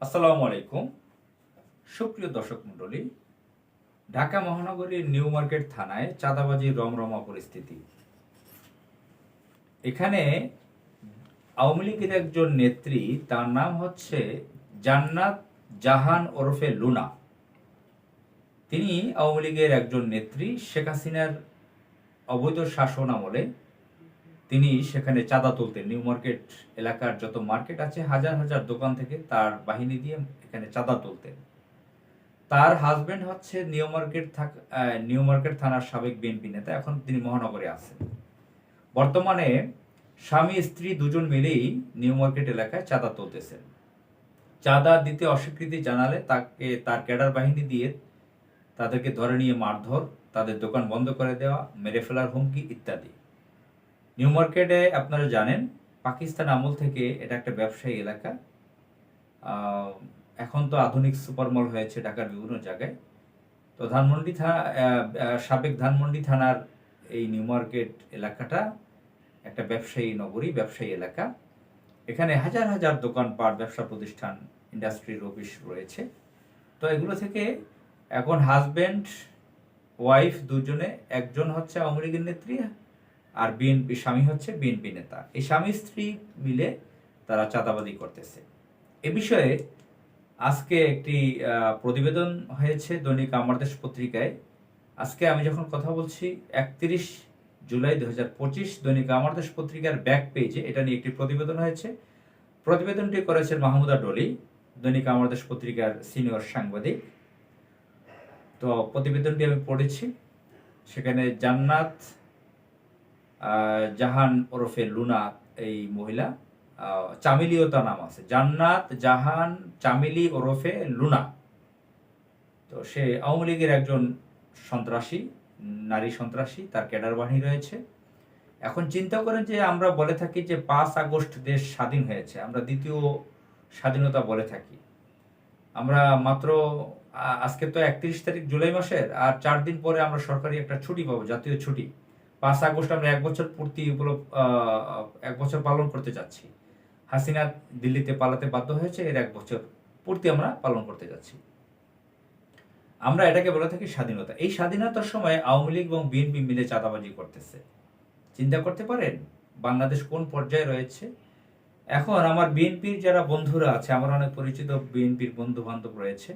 আসসালামু আলাইকুম। সুপ্রিয় দর্শক মণ্ডলী, ঢাকা মহানগরীর নিউ মার্কেট থানায় চাঁদাবাজির রমরমা পরিস্থিতি। এখানে আওয়ামী লীগের একজন নেত্রী, তার নাম হচ্ছে জান্নাত জাহান ওরফে লুনা। তিনি আওয়ামী লীগের একজন নেত্রী। শেখ হাসিনার অবৈধ শাসন আমলে তিনি সেখানে চাঁদা তুলতেন। নিউ মার্কেট এলাকার যত মার্কেট আছে, হাজার হাজার দোকান থেকে তার বাহিনী দিয়ে এখানে চাঁদা তুলতেন। তার হাজবেন্ড হচ্ছে নিউ মার্কেট থানার সাবেক বিএনপি নেতা, এখন তিনি মহানগরে আছেন। বর্তমানে স্বামী স্ত্রী দুজন মিলেই নিউ মার্কেট এলাকায় চাঁদা তুলতেছেন। চাঁদা দিতে অস্বীকৃতি জানালে তাকে তার ক্যাডার বাহিনী দিয়ে তাদেরকে ধরে নিয়ে মারধর, তাদের দোকান বন্ধ করে দেওয়া, মেরে ফেলার হুমকি ইত্যাদি। নিউ মার্কেটে আপনারা জানেন, পাকিস্তান আমল থেকে এটা একটা ব্যবসায়ী এলাকা। এখন তো আধুনিক সুপার মল হয়েছে ঢাকার বিভিন্ন জায়গায়। তো সাবেক ধানমন্ডি থানার এই নিউ মার্কেট এলাকাটা একটা ব্যবসায়ী নগরী, ব্যবসায়ী এলাকা। এখানে হাজার হাজার দোকানপাট, ব্যবসা প্রতিষ্ঠান, ইন্ডাস্ট্রির অফিস রয়েছে। তো এগুলো থেকে এখন হাজব্যান্ড ওয়াইফ দুজনে, একজন হচ্ছে আওয়ামী লীগের নেত্রী আর স্বামী হচ্ছে বিএনপি নেতা। এই স্বামী স্ত্রী মিলে তারা চাঁদাবাজি করতেছে। এ বিষয়ে আজকে একটি প্রতিবেদন হয়েছে দৈনিক আমার দেশ পত্রিকায়। আজকে আমি যখন কথা বলছি 31 জুলাই 2025, দৈনিক আমার দেশ পত্রিকার ব্যাক পেজে এটা নিয়ে একটি প্রতিবেদন হয়েছে। প্রতিবেদনটি করেছেন মাহমুদা ডলি, দৈনিক আমার দেশ পত্রিকার সিনিয়র সাংবাদিক। তো প্রতিবেদনটি আমি পড়েছি। সেখানে জান্নাত জাহান ওরফে লুনা, এই মহিলা, চামেলিও তার নাম আছে, জান্নাত জাহান চামেলি ওরফে লুনা। তো সে আওয়ামী লীগের একজন সন্ত্রাসী, নারী সন্ত্রাসী, তার ক্যাডার বাহিনী রয়েছে। এখন চিন্তা করেন যে আমরা বলে থাকি যে 5 আগস্ট দেশ স্বাধীন হয়েছে, আমরা দ্বিতীয় স্বাধীনতা বলে থাকি। আমরা মাত্র আজকে তো 31 তারিখ জুলাই মাসের, আর 4 দিন পরে আমরা সরকারি একটা ছুটি পাবো, জাতীয় ছুটি। 5 আগস্ট আমরা 1 বছর পূর্তি 1 বছর পালন করতে যাচ্ছি। হাসিনা দিল্লিতে পালাতে বাধ্য হয়েছে, এর 1 বছর পূর্তি আমরা পালন করতে যাচ্ছি। আমরা এটাকে বলে থাকি স্বাধীনতা। এই স্বাধীনতার সময় আওয়ামী লীগ এবং বিএনপি মিলে চাঁদাবাজি করতেছে। চিন্তা করতে পারেন বাংলাদেশ কোন পর্যায়ে রয়েছে। এখন আমার বিএনপির যারা বন্ধুরা আছে, আমার অনেক পরিচিত বিএনপির বন্ধু বান্ধব রয়েছে,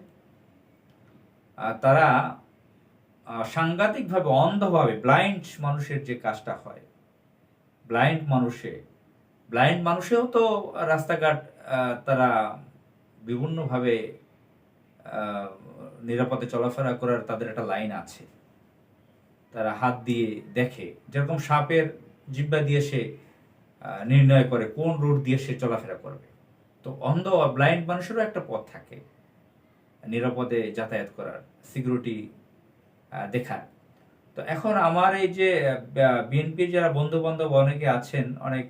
তারা সাংঘাতিকভাবে, অন্ধভাবে, ব্লাইন্ড মানুষের যে কাজটা হয়, ব্লাইন্ড মানুষেও তো রাস্তাঘাট তারা বিভিন্নভাবে নিরাপদে চলাফেরা করার তাদের একটা লাইন আছে। তারা হাত দিয়ে দেখে, যেরকম সাপের জিহ্বা দিয়ে সে নির্ণয় করে কোন রুট দিয়ে সে চলাফেরা করবে। তো অন্ধ ব্লাইন্ড মানুষেরও একটা পথ থাকে নিরাপদে যাতায়াত করার, সিকিউরিটি দেখার। তো এখন আমার এই যে বিএনপির যারা বন্ধু বান্ধব অনেকে আছেন, অনেক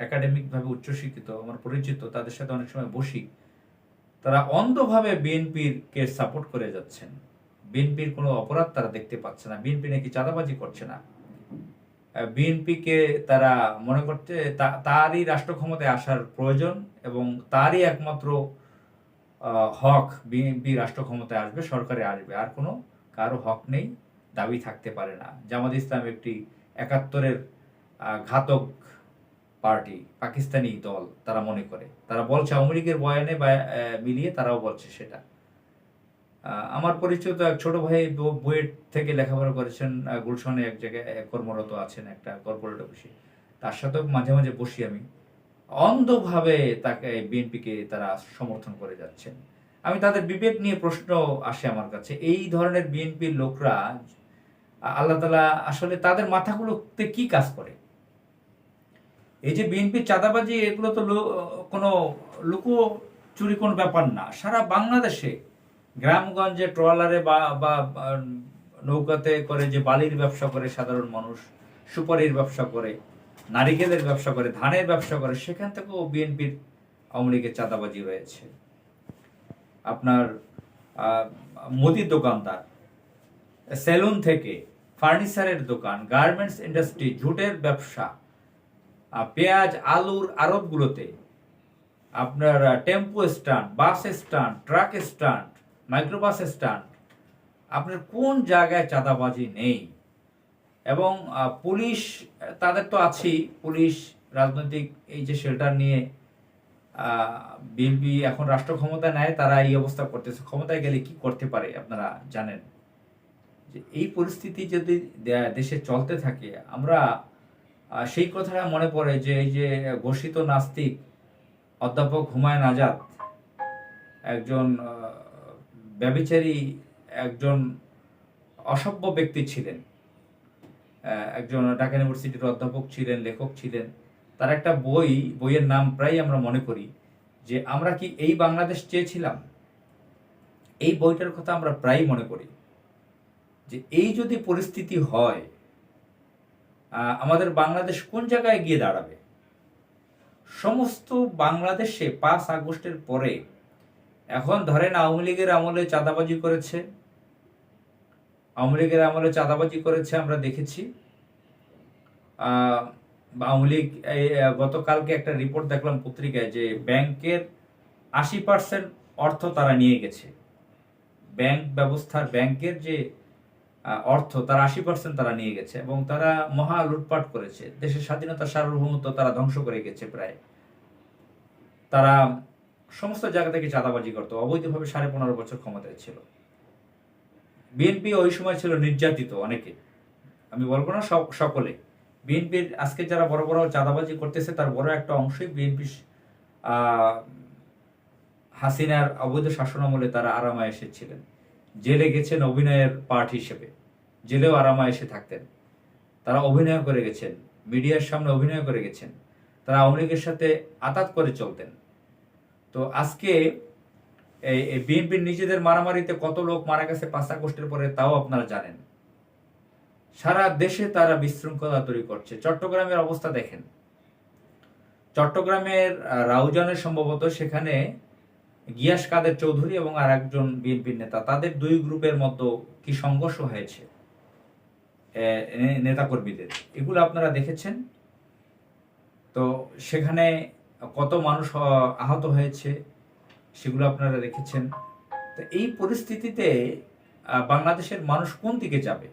একাডেমিকভাবে উচ্চশিক্ষিত, আমার পরিচিত, তাদের সাথে অনেক সময় বসি। তারা অন্ধভাবে বিএনপির কে সাপোর্ট করে যাচ্ছেন। বিএনপির কোনো অপরাধ তারা দেখতে পাচ্ছে না, বিএনপি নাকি চাঁদাবাজি করছে না। বিএনপিকে তারা মনে করছে তারই রাষ্ট্র ক্ষমতায় আসার প্রয়োজন এবং তারই একমাত্র হক বিএনপি রাষ্ট্র ক্ষমতায় আসবে, সরকারে আসবে, আর কোনো কারো হক নেই, দাবি থাকতে পারে না। জামাত ইসলাম একটি 71-এর ঘাতক পার্টি, পাকিস্তানি দল তারা মনে করে, তারা বলছে আওয়ামী লীগের বয়ানে বা মিলিয়ে তারাও বলছে সেটা। আমার পরিচিত এক ছোট ভাই বুয়েট থেকে লেখাপড়া করেছেন, গুলশানে এক জায়গায় কর্মরত আছেন একটা কর্পোরেট অফিসে, তার সাথেও মাঝে মাঝে বসি আমি। অন্ধভাবে তাকে বিএনপিকে তারা সমর্থন করে যাচ্ছেন। আমি তাদের বিবেক নিয়ে প্রশ্ন আসে আমার কাছে, এই ধরনের বিএনপির লোকরা আল্লাহ তাআলা আসলে তাদের মাথাগুলোতে কি কাজ করে? এই যে বিএনপির চাঁদাবাজি, এগুলো তো কোনো লুকো চুরি কোনো ব্যাপার না। সারা বাংলাদেশে গ্রামগঞ্জে ট্রলারে বা নৌকাতে করে যে বালির ব্যবসা করে সাধারণ মানুষ, সুপারির ব্যবসা করে, নারিকেলের ব্যবসা করে, ধানের ব্যবসা করে, সেখান থেকেও বিএনপির আওয়ামী লীগের চাঁদাবাজি রয়েছে। আপনার মুদির দোকানদার, সেলুন থেকে ফার্নিচারের দোকান, গার্মেন্টস ইন্ডাস্ট্রি, জুটের ব্যবসা, পেঁয়াজ আলুর আড়তগুলোতে আপনার tempo stand, bus stand, truck stand, microbus stand, আপনার কোন জায়গায় চাঁদাবাজি নেই? এবং পুলিশ, তাদের তো আছেই, পুলিশ রাজনৈতিক এই যে শেল্টার নিয়ে বিএনপি এখন রাষ্ট্র ক্ষমতায় নেয়, তারা এই অবস্থা করতেছে। ক্ষমতায় গেলে কি করতে পারে আপনারা জানেন। যে এই পরিস্থিতি যদি দেশে চলতে থাকে, আমরা সেই কথাটা মনে পড়ে যে এই যে ঘোষিত নাস্তিক অধ্যাপক হুমায়ুন আজাদ একজন ব্যভিচারী, একজন অসভ্য ব্যক্তি ছিলেন, একজন ঢাকা ইউনিভার্সিটির অধ্যাপক ছিলেন, লেখক ছিলেন। তার একটা বইয়ের নাম প্রায় আমরা মনে করি যে আমরা কি এই বাংলাদেশ চেয়েছিলাম। এই বইটার কথা আমরা প্রায় মনে করি যে এই যদি পরিস্থিতি হয়, আমাদের বাংলাদেশ কোন জায়গায় গিয়ে দাঁড়াবে। সমস্ত বাংলাদেশে 5 আগস্টের পরে এখন ধরেন আওয়ামী লীগের আমলে চাঁদাবাজি করেছে, আমরা দেখেছি। আওয়ামী লীগ গতকালকে একটা রিপোর্ট দেখলাম পত্রিকায় যে ব্যাংকের 80% অর্থ তারা নিয়ে গেছে। ব্যাংক ব্যবস্থার, ব্যাংকের যে অর্থ তার 80% তারা নিয়ে গেছে এবং তারা মহা লুটপাট করেছে। দেশের স্বাধীনতা, সার্বভৌমত্ব তারা ধ্বংস করে গেছে প্রায়। তারা সমস্ত জায়গা থেকে চাঁদাবাজি করতো, অবৈধভাবে 15.5 বছর ক্ষমতায় ছিল। বিএনপি ওই সময় ছিল নির্যাতিত অনেকে, আমি বলবো না সকলে। বিএনপির আজকে যারা বড় বড় চাঁদাবাজি করতেছে তার বড় একটা অংশই বিএনপি হাসিনার অবৈধ শাসনামলে তারা আরামায়েশে ছিলেন। জেলে গেছেন অভিনয়ের পার্ট হিসেবে, জেলেও আরামায়েশে থাকতেন। তারা অভিনয় করে গেছেন, মিডিয়ার সামনে অভিনয় করে গেছেন, তারা আওয়ামী লীগের সাথে আতাত করে চলতেন। তো আজকে এই বিএনপির নিজেদের মারামারিতে কত লোক মারা গেছে 5 আগস্টের পরে, তাও আপনারা জানেন। সারা দেশে তারা বিশৃঙ্খলা তৈরি করছে। চট্টগ্রামের অবস্থা দেখেন, চট্টগ্রামের রাউজানের সম্ভবত সেখানে গিয়াস কাদের চৌধুরী এবং আর একজন বিএনপির নেতা, তাদের 2 গ্রুপের মধ্যে কি সংঘর্ষ হয়েছে নেতাকর্মীদের, এগুলো আপনারা দেখেছেন। তো সেখানে কত মানুষ আহত হয়েছে সেগুলো আপনারা দেখেছেন। তো এই পরিস্থিতিতে বাংলাদেশের মানুষ কোন দিকে যাবে?